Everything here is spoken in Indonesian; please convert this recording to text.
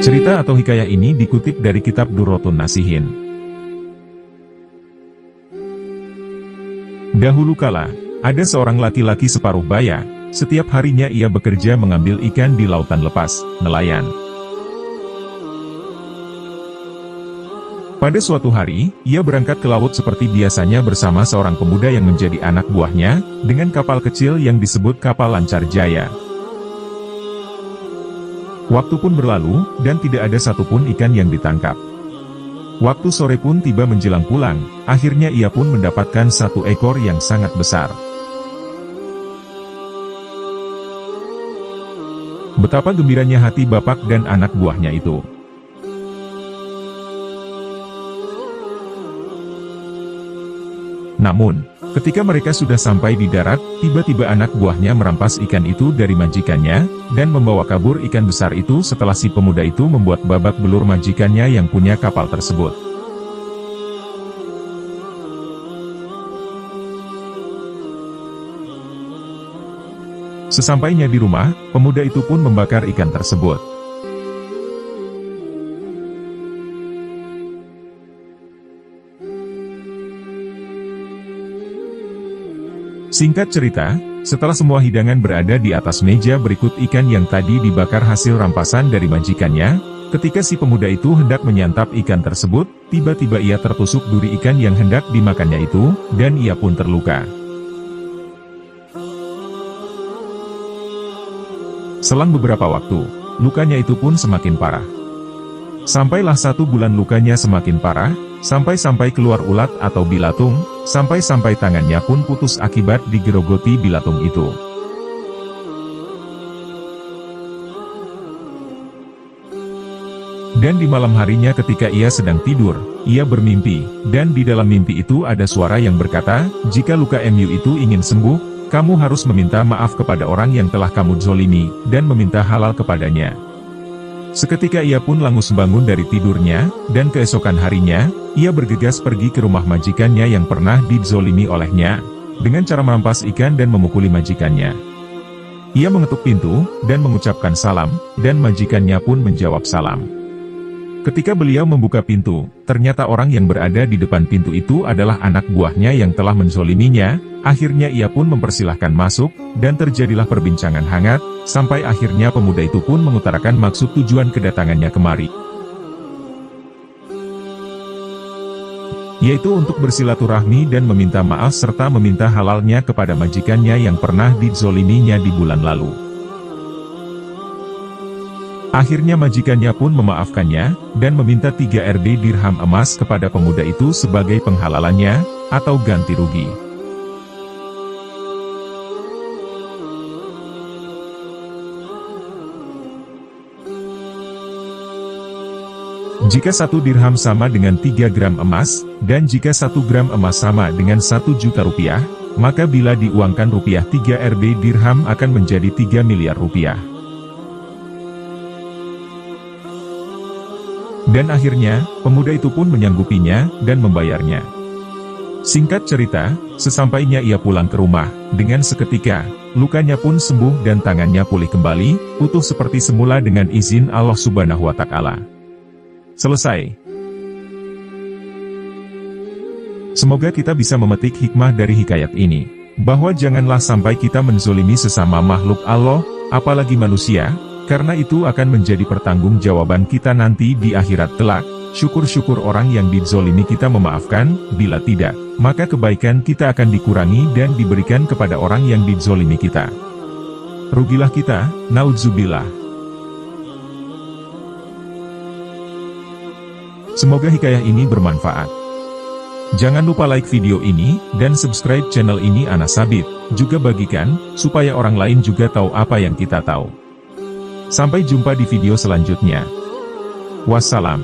Cerita atau hikayah ini dikutip dari kitab Durratun Nasihin. Dahulu kala, ada seorang laki-laki separuh baya. Setiap harinya ia bekerja mengambil ikan di lautan lepas, nelayan. Pada suatu hari, ia berangkat ke laut seperti biasanya bersama seorang pemuda yang menjadi anak buahnya, dengan kapal kecil yang disebut kapal Lancar Jaya. Waktu pun berlalu, dan tidak ada satupun ikan yang ditangkap. Waktu sore pun tiba menjelang pulang, akhirnya ia pun mendapatkan satu ekor yang sangat besar. Betapa gembiranya hati bapak dan anak buahnya itu. Namun, ketika mereka sudah sampai di darat, tiba-tiba anak buahnya merampas ikan itu dari majikannya, dan membawa kabur ikan besar itu setelah si pemuda itu membuat babak belur majikannya yang punya kapal tersebut. Sesampainya di rumah, pemuda itu pun membakar ikan tersebut. Singkat cerita, setelah semua hidangan berada di atas meja berikut ikan yang tadi dibakar hasil rampasan dari majikannya, ketika si pemuda itu hendak menyantap ikan tersebut, tiba-tiba ia tertusuk duri ikan yang hendak dimakannya itu, dan ia pun terluka. Selang beberapa waktu, lukanya itu pun semakin parah. Sampailah 1 bulan lukanya semakin parah, sampai-sampai keluar ulat atau bilatung, sampai-sampai tangannya pun putus akibat digerogoti bilatung itu. Dan di malam harinya ketika ia sedang tidur, ia bermimpi, dan di dalam mimpi itu ada suara yang berkata, jika luka MU itu ingin sembuh, kamu harus meminta maaf kepada orang yang telah kamu zolimi, dan meminta halal kepadanya. Seketika ia pun langus bangun dari tidurnya, dan keesokan harinya, ia bergegas pergi ke rumah majikannya yang pernah dizolimi olehnya, dengan cara merampas ikan dan memukuli majikannya. Ia mengetuk pintu, dan mengucapkan salam, dan majikannya pun menjawab salam. Ketika beliau membuka pintu, ternyata orang yang berada di depan pintu itu adalah anak buahnya yang telah menzoliminya. Akhirnya ia pun mempersilahkan masuk, dan terjadilah perbincangan hangat, sampai akhirnya pemuda itu pun mengutarakan maksud tujuan kedatangannya kemari. Yaitu untuk bersilaturahmi dan meminta maaf serta meminta halalnya kepada majikannya yang pernah dizoliminya di bulan lalu. Akhirnya majikannya pun memaafkannya, dan meminta 3 dirham emas kepada pemuda itu sebagai penghalalannya, atau ganti rugi. Jika 1 dirham sama dengan 3 gram emas, dan jika 1 gram emas sama dengan 1 juta rupiah, maka bila diuangkan rupiah 3 dirham akan menjadi 3 miliar rupiah. Dan akhirnya, pemuda itu pun menyanggupinya, dan membayarnya. Singkat cerita, sesampainya ia pulang ke rumah, dengan seketika, lukanya pun sembuh dan tangannya pulih kembali, utuh seperti semula dengan izin Allah Subhanahu wa Ta'ala. Selesai. Semoga kita bisa memetik hikmah dari hikayat ini, bahwa janganlah sampai kita menzolimi sesama makhluk Allah, apalagi manusia, karena itu akan menjadi pertanggungjawaban kita nanti di akhirat kelak. Syukur-syukur orang yang dizolimi kita memaafkan, bila tidak, maka kebaikan kita akan dikurangi dan diberikan kepada orang yang dizolimi kita. Rugilah kita, naudzubillah. Semoga hikayah ini bermanfaat. Jangan lupa like video ini, dan subscribe channel ini Ana Sabit, juga bagikan, supaya orang lain juga tahu apa yang kita tahu. Sampai jumpa di video selanjutnya. Wassalam.